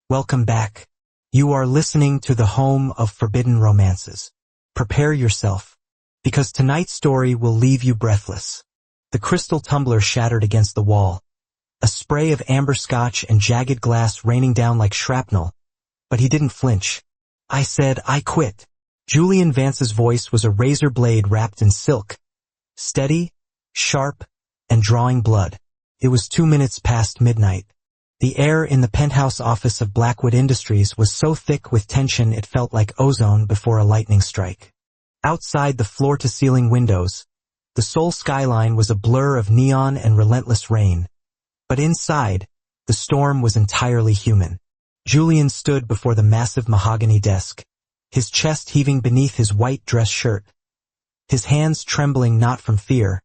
Welcome back. You are listening to the home of forbidden romances. Prepare yourself, because tonight's story will leave you breathless. The crystal tumbler shattered against the wall, a spray of amber scotch and jagged glass raining down like shrapnel, but he didn't flinch. I said, I quit. Julian Vance's voice was a razor blade wrapped in silk, steady, sharp, and drawing blood. It was 2 minutes past midnight. The air in the penthouse office of Blackwood Industries was so thick with tension it felt like ozone before a lightning strike. Outside the floor-to-ceiling windows, the Seoul skyline was a blur of neon and relentless rain. But inside, the storm was entirely human. Julian stood before the massive mahogany desk, his chest heaving beneath his white dress shirt, his hands trembling not from fear,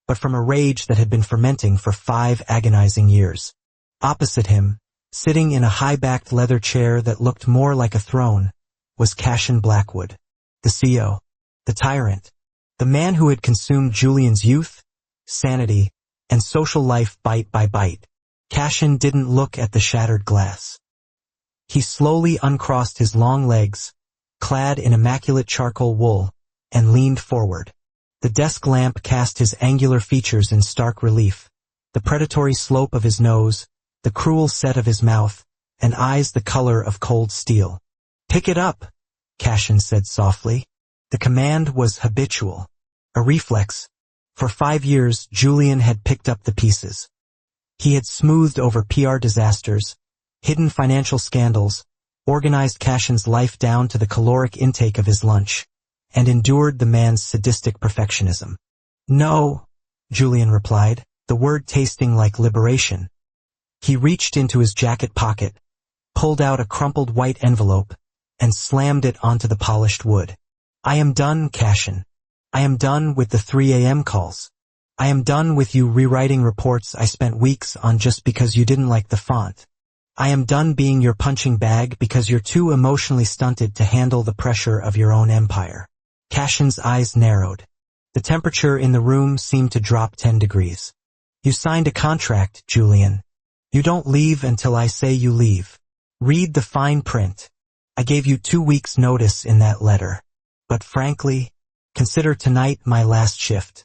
but from a rage that had been fermenting for 5 agonizing years. Opposite him, sitting in a high-backed leather chair that looked more like a throne, was Cashin Blackwood, the CEO, the tyrant, the man who had consumed Julian's youth, sanity, and social life bite by bite. Cashin didn't look at the shattered glass. He slowly uncrossed his long legs, clad in immaculate charcoal wool, and leaned forward. The desk lamp cast his angular features in stark relief, the predatory slope of his nose, the cruel set of his mouth, and eyes the color of cold steel. "Pick it up," Cashin said softly. The command was habitual, a reflex. For 5 years, Julian had picked up the pieces. He had smoothed over PR disasters, hidden financial scandals, organized Cashin's life down to the caloric intake of his lunch, and endured the man's sadistic perfectionism. "No," Julian replied, the word tasting like liberation. He reached into his jacket pocket, pulled out a crumpled white envelope, and slammed it onto the polished wood. "I am done, Cashin. I am done with the 3 a.m. calls. I am done with you rewriting reports I spent weeks on just because you didn't like the font. I am done being your punching bag because you're too emotionally stunted to handle the pressure of your own empire." Cashin's eyes narrowed. The temperature in the room seemed to drop 10 degrees. "You signed a contract, Julian. You don't leave until I say you leave. Read the fine print. I gave you 2 weeks' notice in that letter. But frankly, consider tonight my last shift.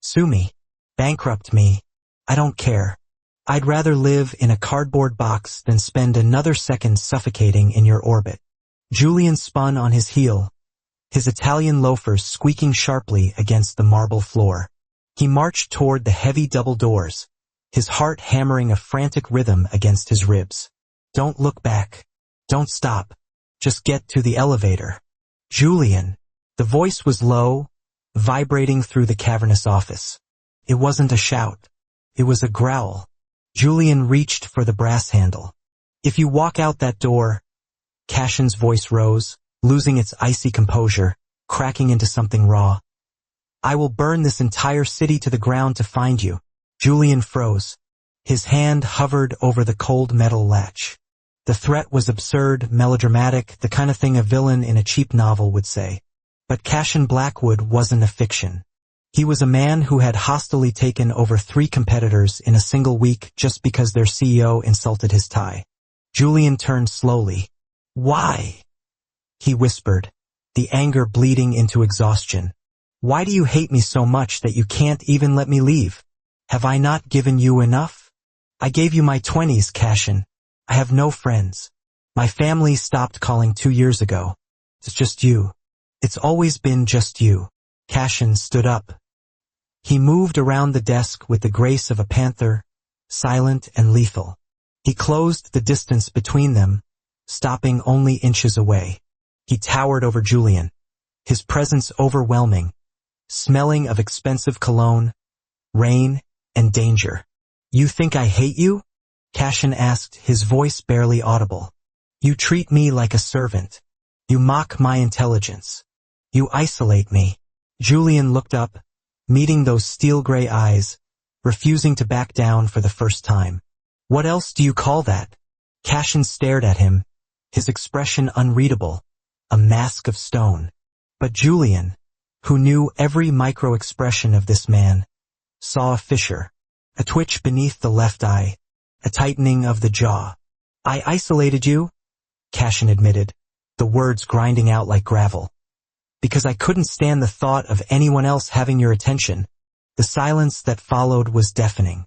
Sue me. Bankrupt me. I don't care. I'd rather live in a cardboard box than spend another second suffocating in your orbit." Julian spun on his heel, his Italian loafers squeaking sharply against the marble floor. He marched toward the heavy double doors, his heart hammering a frantic rhythm against his ribs. "Don't look back. Don't stop. Just get to the elevator." "Julian." The voice was low, vibrating through the cavernous office. It wasn't a shout. It was a growl. Julian reached for the brass handle. "If you walk out that door," Cashin's voice rose, losing its icy composure, cracking into something raw, "I will burn this entire city to the ground to find you." Julian froze. His hand hovered over the cold metal latch. The threat was absurd, melodramatic, the kind of thing a villain in a cheap novel would say. But Cashin Blackwood wasn't a fiction. He was a man who had hostilely taken over 3 competitors in a single week just because their CEO insulted his tie. Julian turned slowly. "Why?" he whispered, the anger bleeding into exhaustion. "Why do you hate me so much that you can't even let me leave? Have I not given you enough? I gave you my 20s, Cashin. I have no friends. My family stopped calling 2 years ago. It's just you. It's always been just you." Cashin stood up. He moved around the desk with the grace of a panther, silent and lethal. He closed the distance between them, stopping only inches away. He towered over Julian, his presence overwhelming, smelling of expensive cologne, rain, and danger. "You think I hate you?" Cashin asked, his voice barely audible. "You treat me like a servant. You mock my intelligence. You isolate me." Julian looked up, meeting those steel-gray eyes, refusing to back down for the first time. "What else do you call that?" Cashin stared at him, his expression unreadable, a mask of stone. But Julian, who knew every micro-expression of this man, saw a fissure, a twitch beneath the left eye, a tightening of the jaw. "I isolated you?" Cashin admitted, the words grinding out like gravel. Because I couldn't stand the thought of anyone else having your attention. The silence that followed was deafening.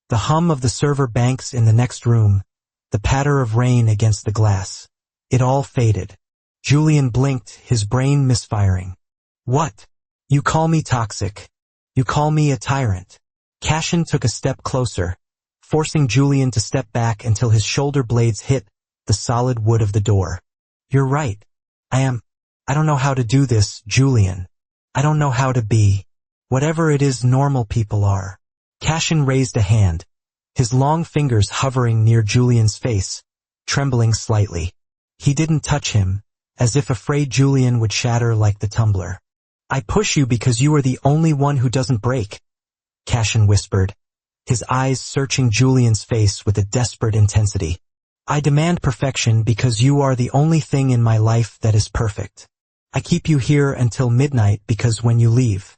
The hum of the server banks in the next room, the patter of rain against the glass. It all faded. Julian blinked, his brain misfiring. What? You call me toxic. You call me a tyrant. Cashin took a step closer, forcing Julian to step back until his shoulder blades hit the solid wood of the door. You're right. I don't know how to do this, Julian. I don't know how to be whatever it is normal people are. Cashin raised a hand, his long fingers hovering near Julian's face, trembling slightly. He didn't touch him, as if afraid Julian would shatter like the tumbler. I push you because you are the only one who doesn't break, Cashin whispered, his eyes searching Julian's face with a desperate intensity. I demand perfection because you are the only thing in my life that is perfect. I keep you here until midnight because when you leave,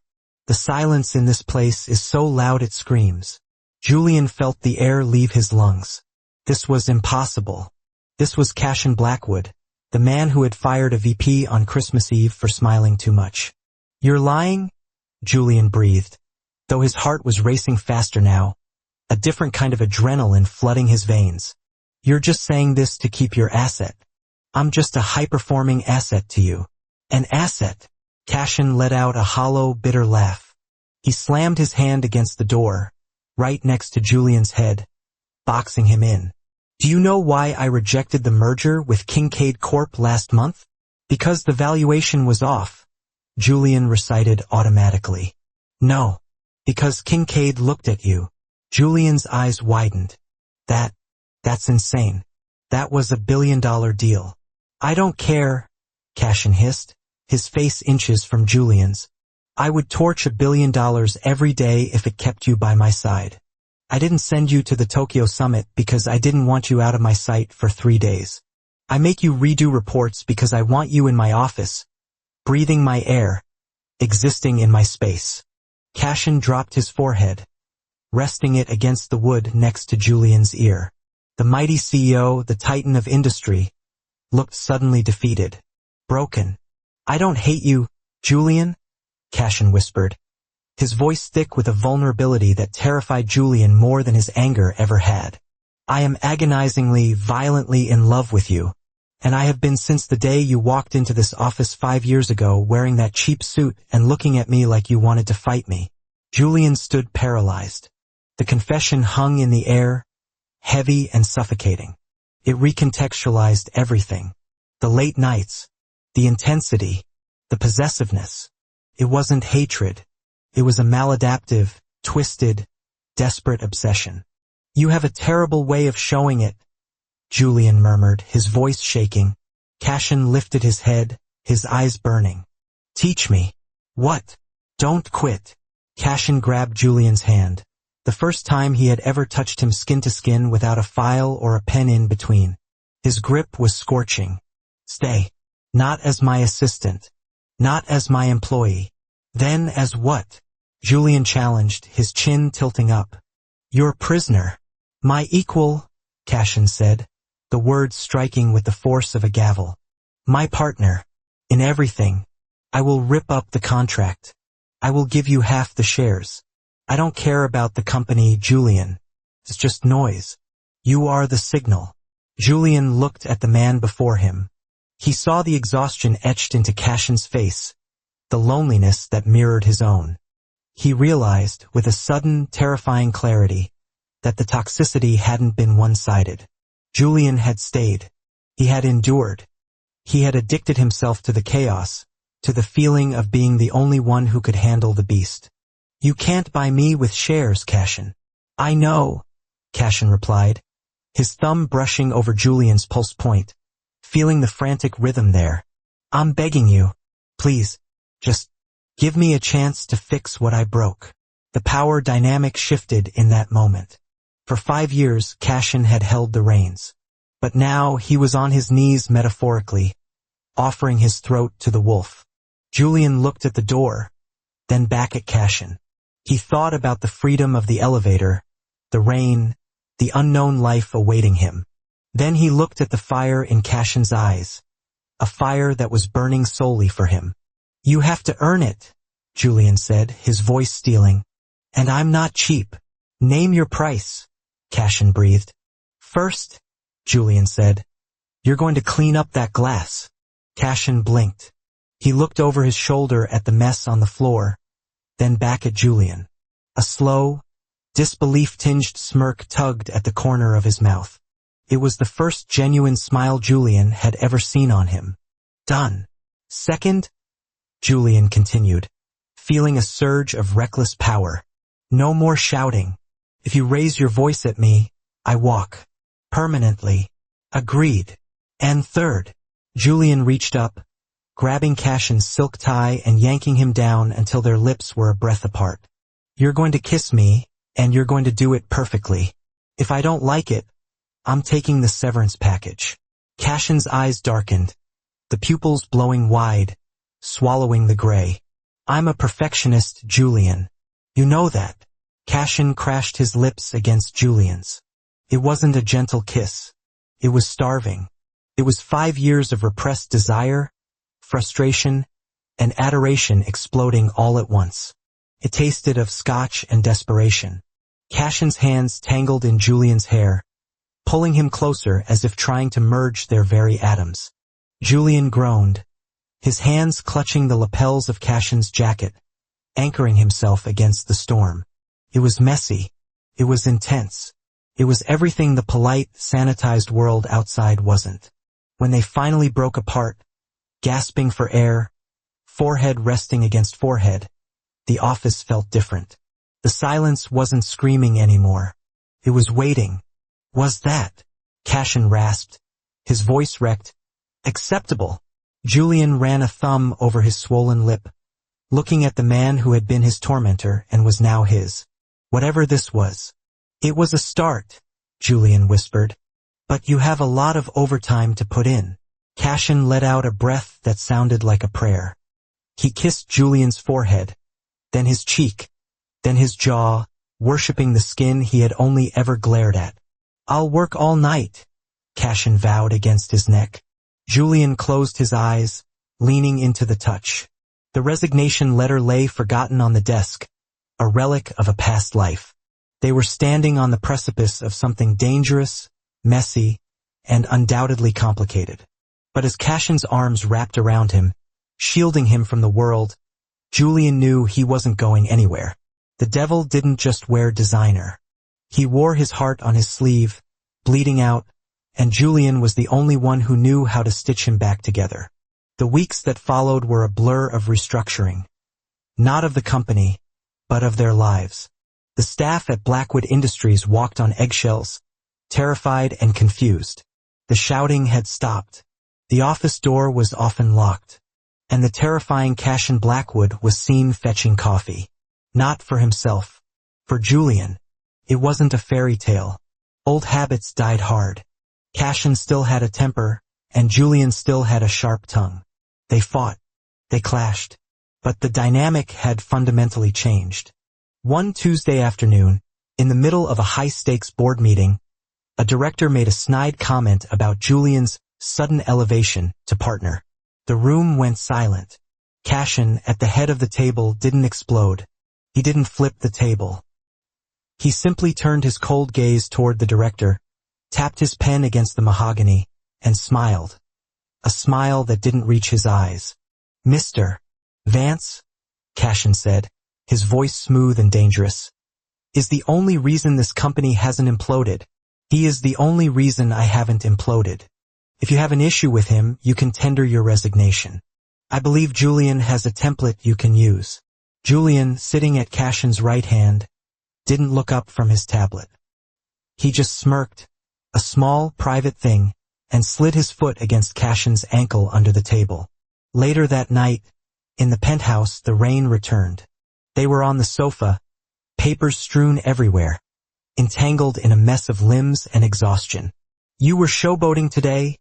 the silence in this place is so loud it screams. Julian felt the air leave his lungs. This was impossible. This was Cashin Blackwood, the man who had fired a VP on Christmas Eve for smiling too much. You're lying? Julian breathed, though his heart was racing faster now, a different kind of adrenaline flooding his veins. You're just saying this to keep your asset. I'm just a high-performing asset to you. An asset? Cashin let out a hollow, bitter laugh. He slammed his hand against the door, right next to Julian's head, boxing him in. Do you know why I rejected the merger with Kincaid Corp last month? Because the valuation was off, Julian recited automatically. No, because Kincaid looked at you. Julian's eyes widened. That's insane. That was $1 billion deal. I don't care, Cashin hissed, his face inches from Julian's. I would torch $1 billion every day if it kept you by my side. I didn't send you to the Tokyo summit because I didn't want you out of my sight for 3 days. I make you redo reports because I want you in my office, breathing my air, existing in my space. Cashin dropped his forehead, resting it against the wood next to Julian's ear. The mighty CEO, the titan of industry, looked suddenly defeated, broken. I don't hate you, Julian, Cashin whispered, his voice thick with a vulnerability that terrified Julian more than his anger ever had. I am agonizingly, violently in love with you, and I have been since the day you walked into this office 5 years ago wearing that cheap suit and looking at me like you wanted to fight me. Julian stood paralyzed. The confession hung in the air, heavy and suffocating. It recontextualized everything. The late nights, the intensity, the possessiveness. It wasn't hatred. It was a maladaptive, twisted, desperate obsession. You have a terrible way of showing it, Julian murmured, his voice shaking. Cashin lifted his head, his eyes burning. Teach me. What? Don't quit. Cashin grabbed Julian's hand. The first time he had ever touched him skin to skin without a file or a pen in between. His grip was scorching. Stay. Not as my assistant. Not as my employee. Then as what? Julian challenged, his chin tilting up. Your prisoner. My equal, Cashin said, the words striking with the force of a gavel. My partner. In everything. I will rip up the contract. I will give you half the shares. I don't care about the company, Julian. It's just noise. You are the signal. Julian looked at the man before him. He saw the exhaustion etched into Cashin's face, the loneliness that mirrored his own. He realized, with a sudden, terrifying clarity, that the toxicity hadn't been one-sided. Julian had stayed. He had endured. He had addicted himself to the chaos, to the feeling of being the only one who could handle the beast. You can't buy me with shares, Cashin. I know, Cashin replied, his thumb brushing over Julian's pulse point, feeling the frantic rhythm there. I'm begging you. Please, just give me a chance to fix what I broke. The power dynamic shifted in that moment. For 5 years, Cashin had held the reins. But now he was on his knees metaphorically, offering his throat to the wolf. Julian looked at the door, then back at Cashin. He thought about the freedom of the elevator, the rain, the unknown life awaiting him. Then he looked at the fire in Cashin's eyes, a fire that was burning solely for him. "You have to earn it," Julian said, his voice stealing. "And I'm not cheap." "Name your price," Cashin breathed. "First," Julian said, "you're going to clean up that glass." Cashin blinked. He looked over his shoulder at the mess on the floor, then back at Julian. A slow, disbelief-tinged smirk tugged at the corner of his mouth. It was the first genuine smile Julian had ever seen on him. "Done." "Second," Julian continued, feeling a surge of reckless power. "No more shouting. If you raise your voice at me, I walk. Permanently." "Agreed." "And third," Julian reached up, grabbing Cashin's silk tie and yanking him down until their lips were a breath apart. "You're going to kiss me, and you're going to do it perfectly. If I don't like it, I'm taking the severance package." Cashin's eyes darkened, the pupils blowing wide, swallowing the gray. "I'm a perfectionist, Julian. You know that." Cashin crashed his lips against Julian's. It wasn't a gentle kiss. It was starving. It was 5 years of repressed desire, frustration, and adoration exploding all at once. It tasted of scotch and desperation. Cashin's hands tangled in Julian's hair, pulling him closer as if trying to merge their very atoms. Julian groaned, his hands clutching the lapels of Cashin's jacket, anchoring himself against the storm. It was messy. It was intense. It was everything the polite, sanitized world outside wasn't. When they finally broke apart, gasping for air, forehead resting against forehead, the office felt different. The silence wasn't screaming anymore. It was waiting. "Was that?" Cashin rasped, his voice wrecked. "Acceptable." Julian ran a thumb over his swollen lip, looking at the man who had been his tormentor and was now his. Whatever this was. "It was a start," Julian whispered. "But you have a lot of overtime to put in." Cashin let out a breath that sounded like a prayer. He kissed Julian's forehead, then his cheek, then his jaw, worshipping the skin he had only ever glared at. "I'll work all night," Cashin vowed against his neck. Julian closed his eyes, leaning into the touch. The resignation letter lay forgotten on the desk, a relic of a past life. They were standing on the precipice of something dangerous, messy, and undoubtedly complicated. But as Cashin's arms wrapped around him, shielding him from the world, Julian knew he wasn't going anywhere. The devil didn't just wear designer. He wore his heart on his sleeve, bleeding out, and Julian was the only one who knew how to stitch him back together. The weeks that followed were a blur of restructuring. Not of the company, but of their lives. The staff at Blackwood Industries walked on eggshells, terrified and confused. The shouting had stopped. The office door was often locked. And the terrifying Cashin Blackwood was seen fetching coffee. Not for himself. For Julian. It wasn't a fairy tale. Old habits died hard. Cashin still had a temper, and Julian still had a sharp tongue. They fought. They clashed. But the dynamic had fundamentally changed. One Tuesday afternoon, in the middle of a high-stakes board meeting, a director made a snide comment about Julian's sudden elevation to partner. The room went silent. Cashin, at the head of the table, didn't explode. He didn't flip the table. He simply turned his cold gaze toward the director, tapped his pen against the mahogany, and smiled. A smile that didn't reach his eyes. "Mr. Vance," Cashin said, his voice smooth and dangerous, "is the only reason this company hasn't imploded. He is the only reason I haven't imploded. If you have an issue with him, you can tender your resignation. I believe Julian has a template you can use." Julian, sitting at Cashin's right hand, didn't look up from his tablet. He just smirked, a small, private thing, and slid his foot against Cashin's ankle under the table. Later that night, in the penthouse, the rain returned. They were on the sofa, papers strewn everywhere, entangled in a mess of limbs and exhaustion. "You were showboating today?"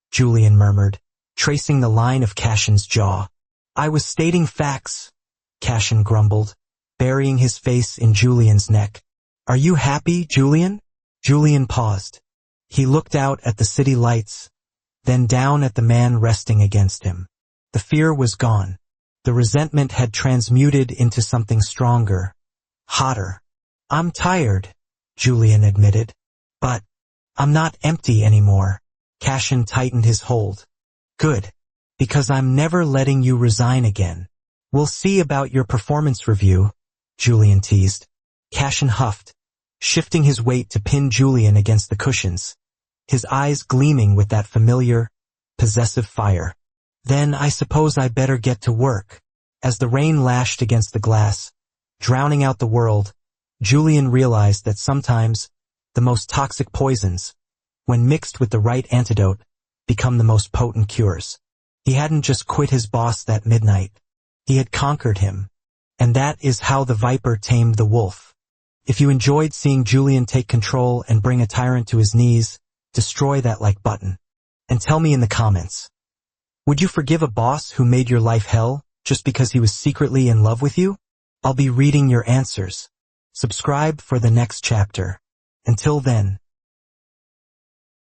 Julian murmured, tracing the line of Cashin's jaw. "I was stating facts," Cashin grumbled, burying his face in Julian's neck. "Are you happy, Julian?" Julian paused. He looked out at the city lights, then down at the man resting against him. The fear was gone. The resentment had transmuted into something stronger, hotter. "I'm tired," Julian admitted. "But I'm not empty anymore." Cashin tightened his hold. "Good, because I'm never letting you resign again." "We'll see about your performance review," Julian teased. Cashin huffed, shifting his weight to pin Julian against the cushions, his eyes gleaming with that familiar, possessive fire. "Then I suppose I better get to work." As the rain lashed against the glass, drowning out the world, Julian realized that sometimes the most toxic poisons, when mixed with the right antidote, become the most potent cures. He hadn't just quit his boss that midnight. He had conquered him. And that is how the viper tamed the wolf. If you enjoyed seeing Julian take control and bring a tyrant to his knees, destroy that like button. And tell me in the comments. Would you forgive a boss who made your life hell just because he was secretly in love with you? I'll be reading your answers. Subscribe for the next chapter. Until then,